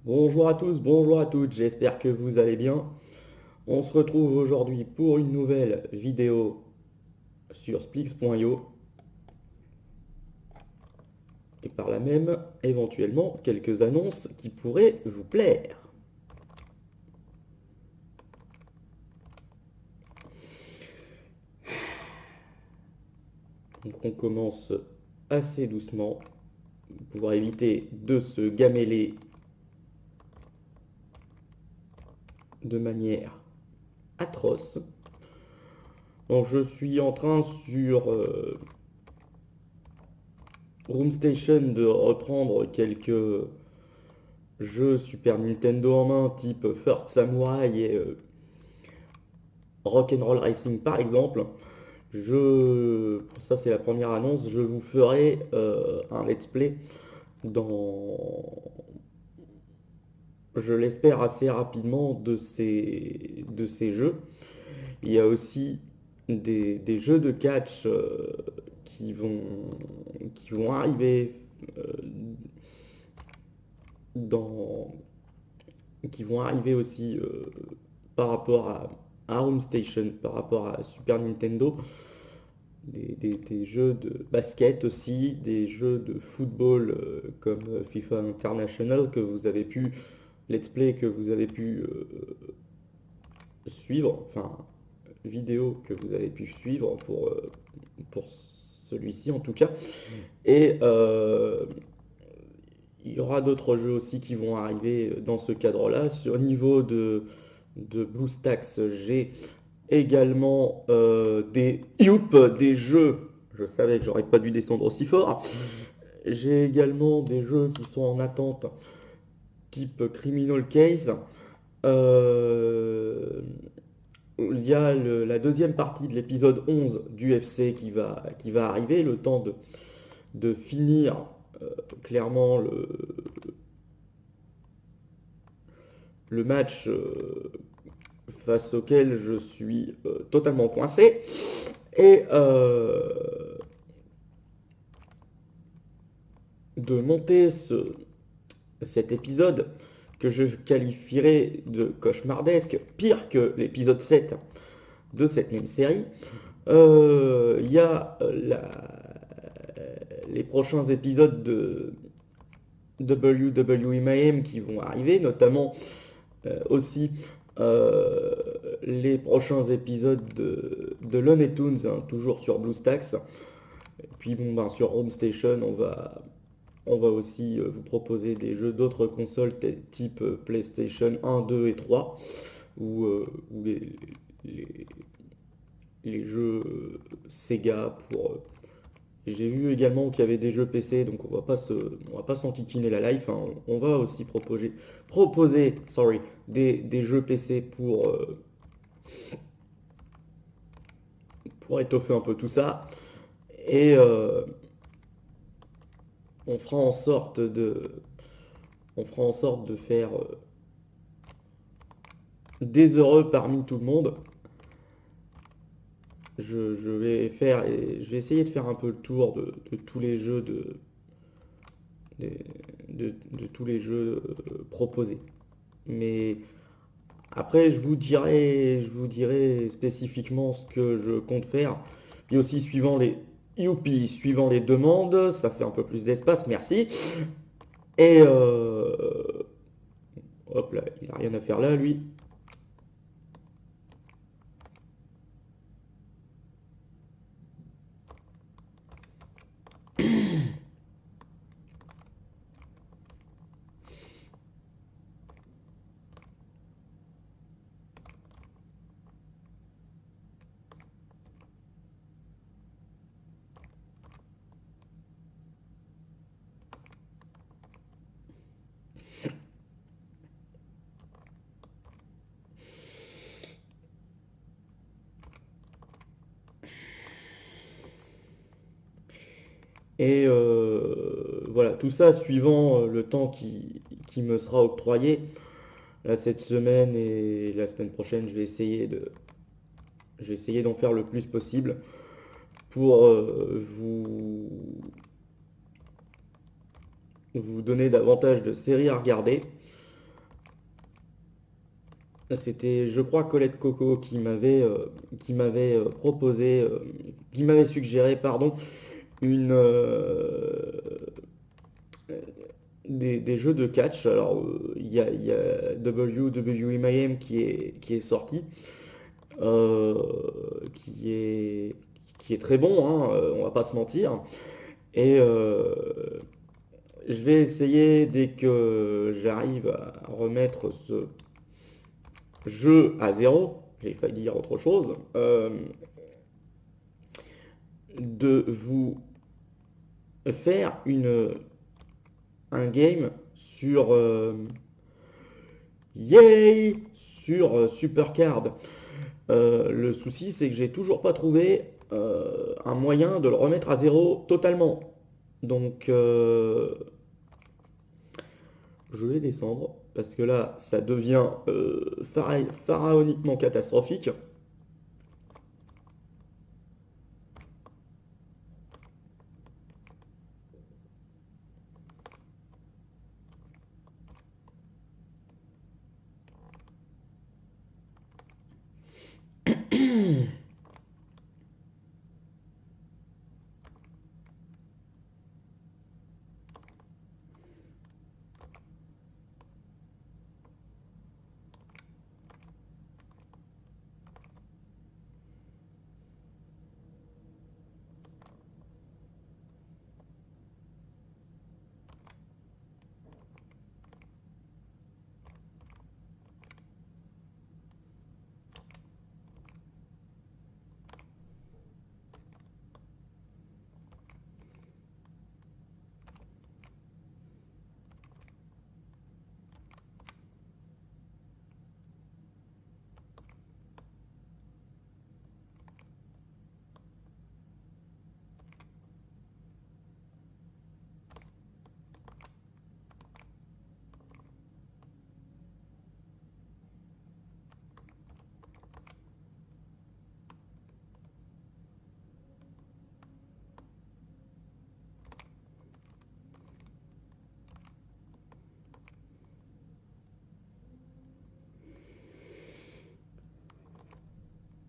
Bonjour à tous, bonjour à toutes, j'espère que vous allez bien. On se retrouve aujourd'hui pour une nouvelle vidéo sur Splix.io et par là même, éventuellement, quelques annonces qui pourraient vous plaire. Donc on commence assez doucement pour pouvoir éviter de se gameler de manière atroce. Donc je suis en train sur Roomstation de reprendre quelques jeux Super Nintendo en main, type First Samurai et Rock'n'Roll Racing par exemple. Ça c'est la première annonce, je vous ferai un let's play dans, je l'espère assez rapidement, de ces jeux. Il y a aussi des jeux de catch qui vont, qui vont arriver euh, dans, qui vont arriver aussi par rapport à Home Station, par rapport à Super Nintendo. Des jeux de basket aussi, des jeux de football comme FIFA International que vous avez pu, let's play que vous avez pu suivre, enfin vidéo que vous avez pu suivre pour celui-ci en tout cas. Et il y aura d'autres jeux aussi qui vont arriver dans ce cadre-là. Sur niveau de BlueStacks, j'ai également des jeux. Je savais que j'aurais pas dû descendre aussi fort. J'ai également des jeux qui sont en attente, type Criminal Case. Euh, il y a la deuxième partie de l'épisode 11 du FC qui va arriver, le temps de finir clairement le match face auquel je suis totalement coincé. Et de monter cet épisode que je qualifierais de cauchemardesque, pire que l'épisode 7 de cette même série. Il y a les prochains épisodes de WWE Mayhem qui vont arriver, notamment aussi euh, les prochains épisodes de Looney Tunes, hein, toujours sur BlueStacks. Et puis bon, ben, sur Home Station, on va aussi vous proposer des jeux d'autres consoles type PlayStation 1, 2 et 3, ou les, les jeux Sega pour... J'ai vu également qu'il y avait des jeux PC, donc on va pas s'enquiquiner la life, hein. On va aussi proposer des jeux PC pour étoffer un peu tout ça. Et on fera en sorte on fera en sorte de faire des heureux parmi tout le monde. Je vais essayer de faire un peu le tour de tous les jeux de, de tous les jeux proposés. Mais après, je vous dirai spécifiquement ce que je compte faire. Puis aussi suivant les demandes, ça fait un peu plus d'espace, merci. Et hop là, il n'a rien à faire là, lui. Et voilà, tout ça suivant le temps qui me sera octroyé. Là, cette semaine et la semaine prochaine, je vais essayer d'en faire le plus possible pour vous donner davantage de séries à regarder. C'était, je crois, Colette Coco qui m'avait proposé, qui m'avait suggéré, pardon, une, des jeux de catch. Alors, il y a WWE Mayhem qui est sorti, euh, qui est, qui est très bon, hein, on va pas se mentir. Et je vais essayer, dès que j'arrive à remettre ce jeu à zéro, j'ai failli dire autre chose, de vous faire un game sur Yay sur Supercard. Le souci, c'est que j'ai toujours pas trouvé un moyen de le remettre à zéro totalement. Donc, je vais descendre parce que là, ça devient pharaoniquement catastrophique.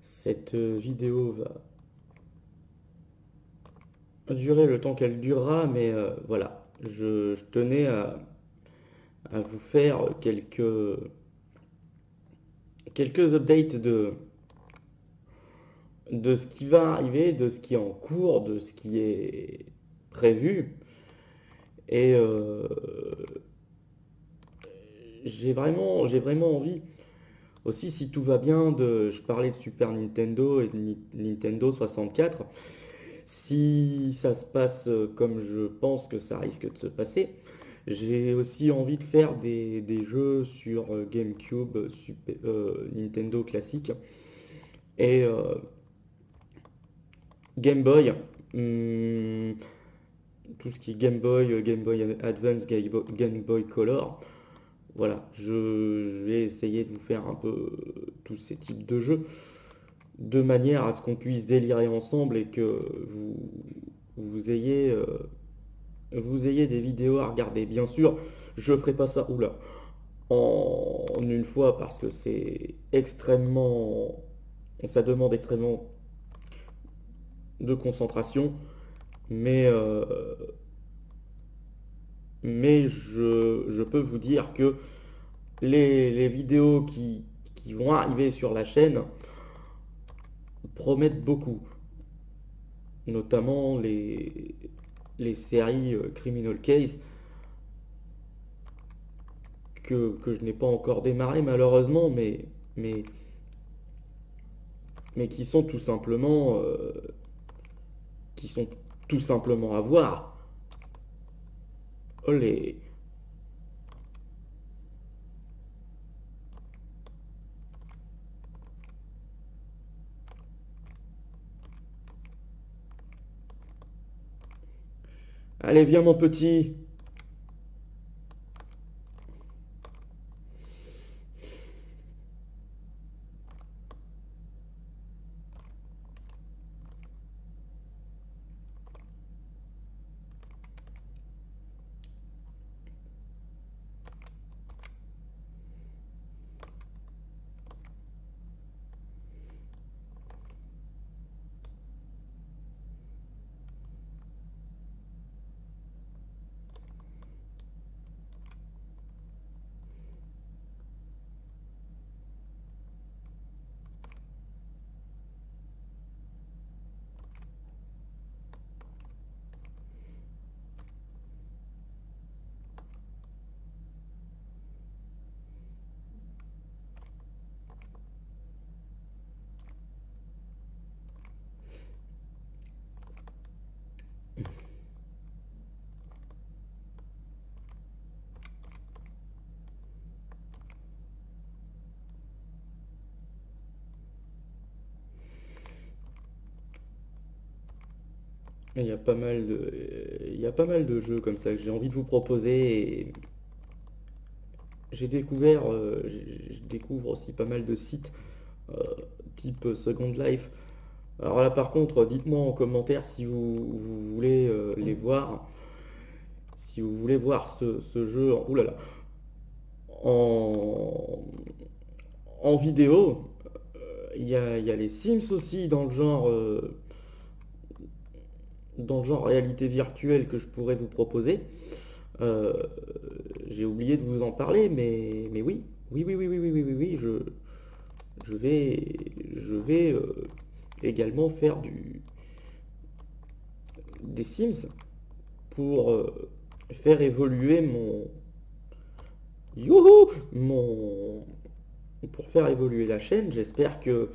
Cette vidéo va durer le temps qu'elle durera, mais voilà, je tenais à vous faire quelques updates de ce qui va arriver, de ce qui est en cours, de ce qui est prévu. Et j'ai vraiment envie, aussi si tout va bien, je parlais de Super Nintendo et de Nintendo 64, si ça se passe comme je pense que ça risque de se passer, j'ai aussi envie de faire des jeux sur GameCube, Nintendo classique et Game Boy. hum, tout ce qui est Game Boy, Game Boy Advance, Game Boy Color. Voilà, je vais essayer de vous faire un peu tous ces types de jeux de manière à ce qu'on puisse délirer ensemble et que vous ayez, vous ayez des vidéos à regarder. Bien sûr, je ferai pas ça, oula, en une fois parce que c'est extrêmement, ça demande extrêmement de concentration, mais je peux vous dire que les vidéos qui vont arriver sur la chaîne promettent beaucoup, notamment les séries Criminal Case que je n'ai pas encore démarré malheureusement, mais, mais qui sont tout simplement à voir. Olé. Allez, viens mon petit. Il y a pas mal de, il y a pas mal de jeux comme ça que j'ai envie de vous proposer et j'ai découvert, je découvre aussi pas mal de sites euh, type Second Life. Alors là par contre, dites-moi en commentaire si vous voulez les voir, si vous voulez voir ce jeu, ouh là là, en, en vidéo. Il y a les Sims aussi dans le genre réalité virtuelle que je pourrais vous proposer. Euh, j'ai oublié de vous en parler, mais oui, oui, je vais, je vais également faire des Sims pour faire évoluer youhou, pour faire évoluer la chaîne. J'espère que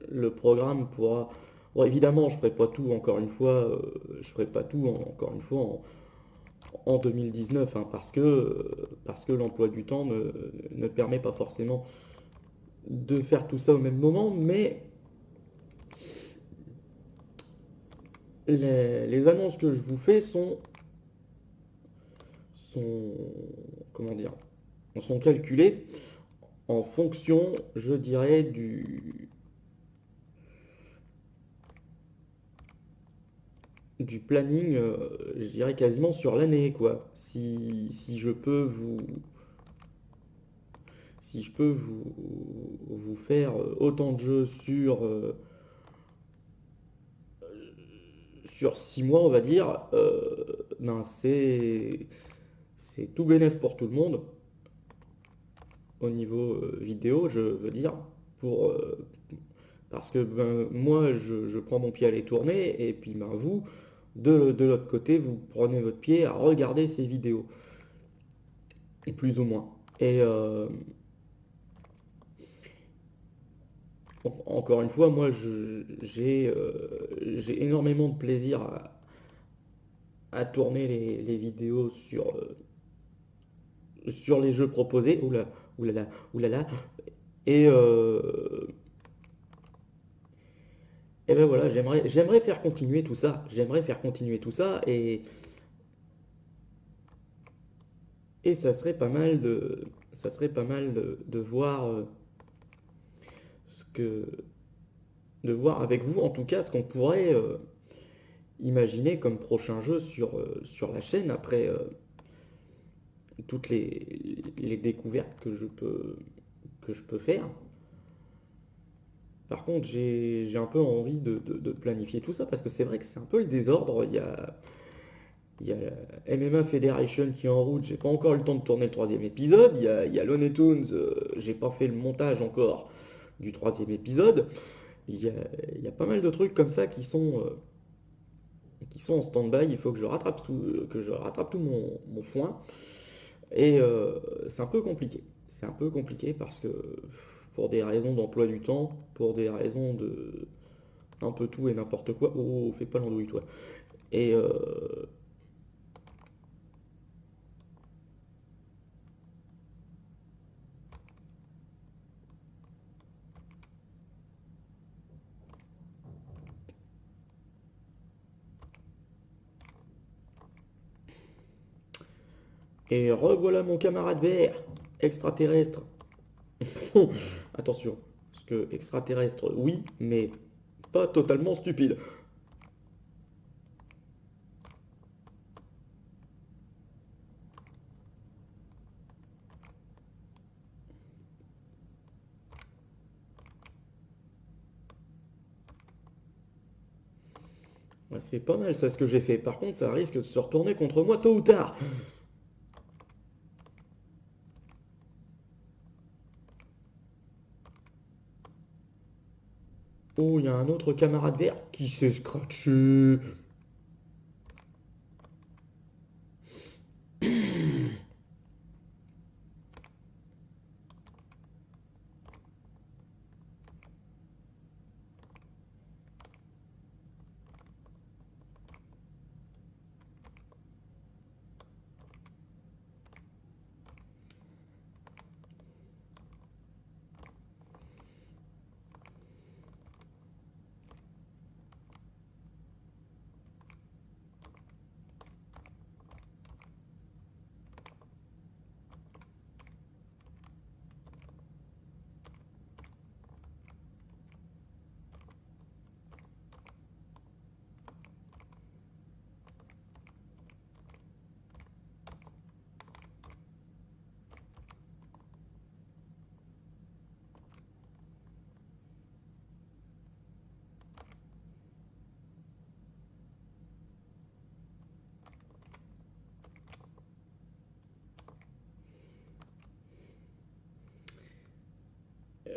le programme pourra. Bon, évidemment, je ferai pas tout encore une fois. Je ferai pas tout encore une fois en 2019, hein, parce que l'emploi du temps ne permet pas forcément de faire tout ça au même moment, mais les annonces que je vous fais sont comment dire, sont calculées en fonction, je dirais, du planning, je dirais quasiment sur l'année, quoi. Si je peux si je peux vous faire autant de jeux sur 6 mois, on va dire, ben c'est tout bénef pour tout le monde, au niveau vidéo, je veux dire, pour, parce que ben, moi, je prends mon pied à les tourner, et puis ben, vous, de l'autre côté, vous prenez votre pied à regarder ces vidéos, plus ou moins. Et encore une fois, moi, j'ai énormément de plaisir à tourner les vidéos sur les jeux proposés. Oula, oulala, oulala. Et, et ben voilà, j'aimerais faire continuer tout ça. J'aimerais faire continuer tout ça et ça serait pas mal de voir ce que, de voir avec vous, en tout cas, ce qu'on pourrait imaginer comme prochain jeu sur la chaîne après toutes les découvertes que je peux faire. Par contre, j'ai un peu envie de planifier tout ça parce que c'est vrai que c'est un peu le désordre. Il y a MMA Federation qui est en route, j'ai pas encore eu le temps de tourner le troisième épisode. Il y a Looney Tunes, j'ai pas fait le montage encore du troisième épisode. Il y a, il y a pas mal de trucs comme ça qui sont en stand-by. Il faut que je rattrape tout mon foin. Et c'est un peu compliqué. C'est un peu compliqué parce que pour des raisons d'emploi du temps, pour des raisons de un peu tout et n'importe quoi. Oh, fais pas l'andouille toi. Et et revoilà mon camarade vert, extraterrestre. Attention, parce que extraterrestre, oui, mais pas totalement stupide. Ouais, c'est pas mal ça ce que j'ai fait. Par contre, ça risque de se retourner contre moi tôt ou tard. Oh, il y a un autre camarade vert qui s'est scratché.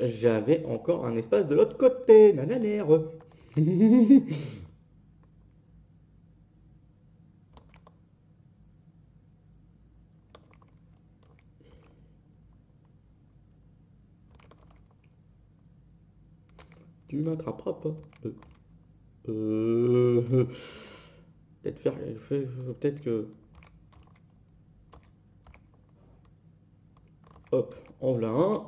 J'avais encore un espace de l'autre côté, nananère. Tu m'attraperas pas. Euh, peut-être faire, peut-être que, hop, en voilà un.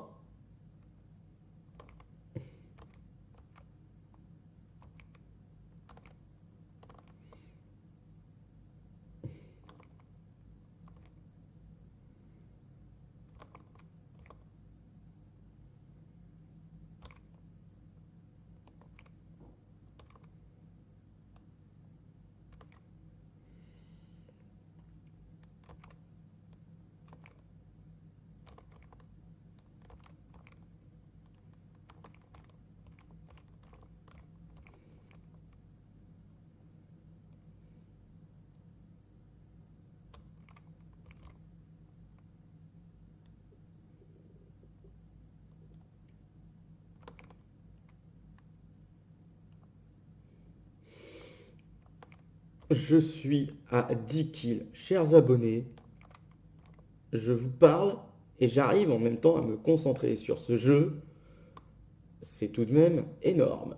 Je suis à 10 kills, chers abonnés. Je vous parle et j'arrive en même temps à me concentrer sur ce jeu. C'est tout de même énorme.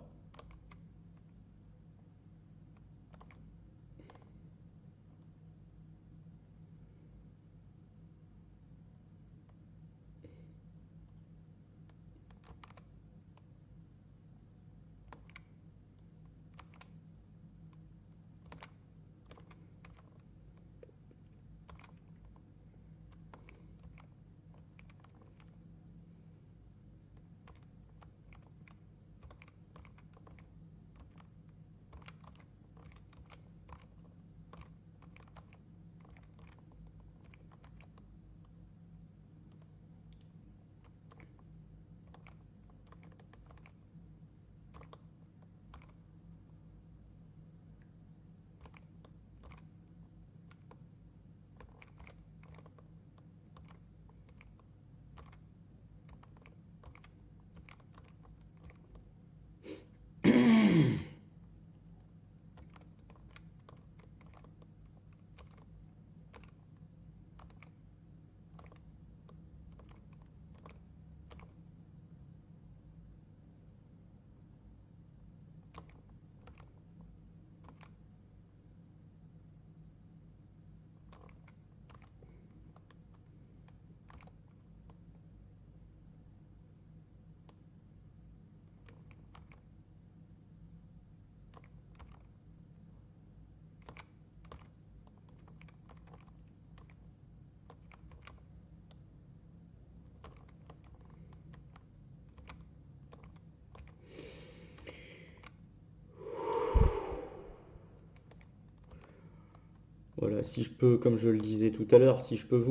Voilà, si je peux, comme je le disais tout à l'heure, si je peux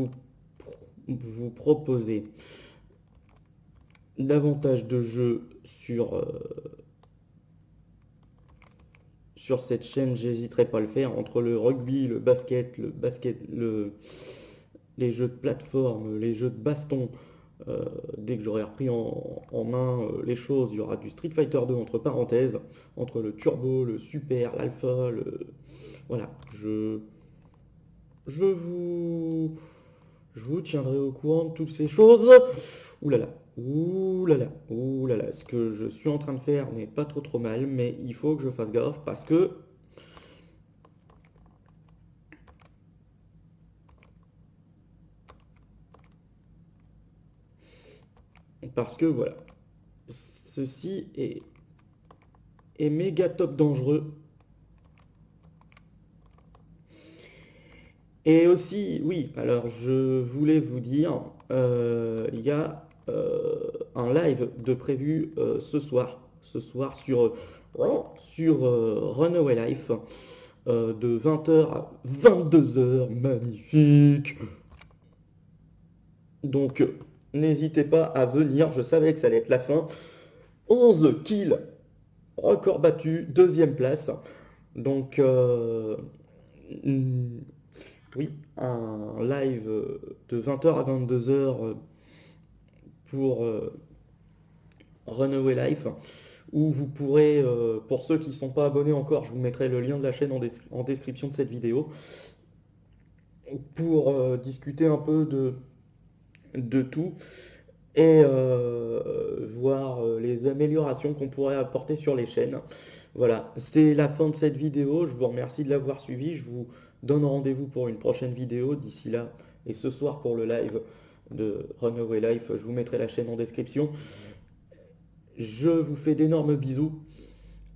vous proposer davantage de jeux sur cette chaîne, j'hésiterai pas à le faire. Entre le rugby, les jeux de plateforme, les jeux de baston, dès que j'aurai repris en main les choses, il y aura du Street Fighter 2 entre parenthèses, entre le Turbo, le Super, l'Alpha, voilà, je vous, je vous tiendrai au courant de toutes ces choses. Ouh là là, ouh là là, ouh là là. Ce que je suis en train de faire n'est pas trop mal, mais il faut que je fasse gaffe parce que voilà, ceci est méga top dangereux. Et aussi, oui, alors je voulais vous dire, il y a un live de prévu ce soir sur Runaway Life, de 20h à 22h, magnifique. Donc n'hésitez pas à venir, je savais que ça allait être la fin. 11 kills, record battu, deuxième place. Donc oui, un live de 20h à 22h pour Runaway Life, où vous pourrez, pour ceux qui ne sont pas abonnés encore, je vous mettrai le lien de la chaîne en description de cette vidéo, pour discuter un peu de tout et voir les améliorations qu'on pourrait apporter sur les chaînes. Voilà, c'est la fin de cette vidéo. Je vous remercie de l'avoir suivi. Je vous donne rendez-vous pour une prochaine vidéo d'ici là. Et ce soir pour le live de Runaway Life, je vous mettrai la chaîne en description. Je vous fais d'énormes bisous.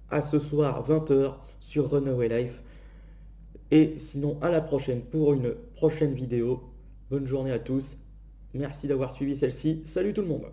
À ce soir 20h sur Runaway Life. Et sinon à la prochaine pour une prochaine vidéo. Bonne journée à tous. Merci d'avoir suivi celle-ci. Salut tout le monde.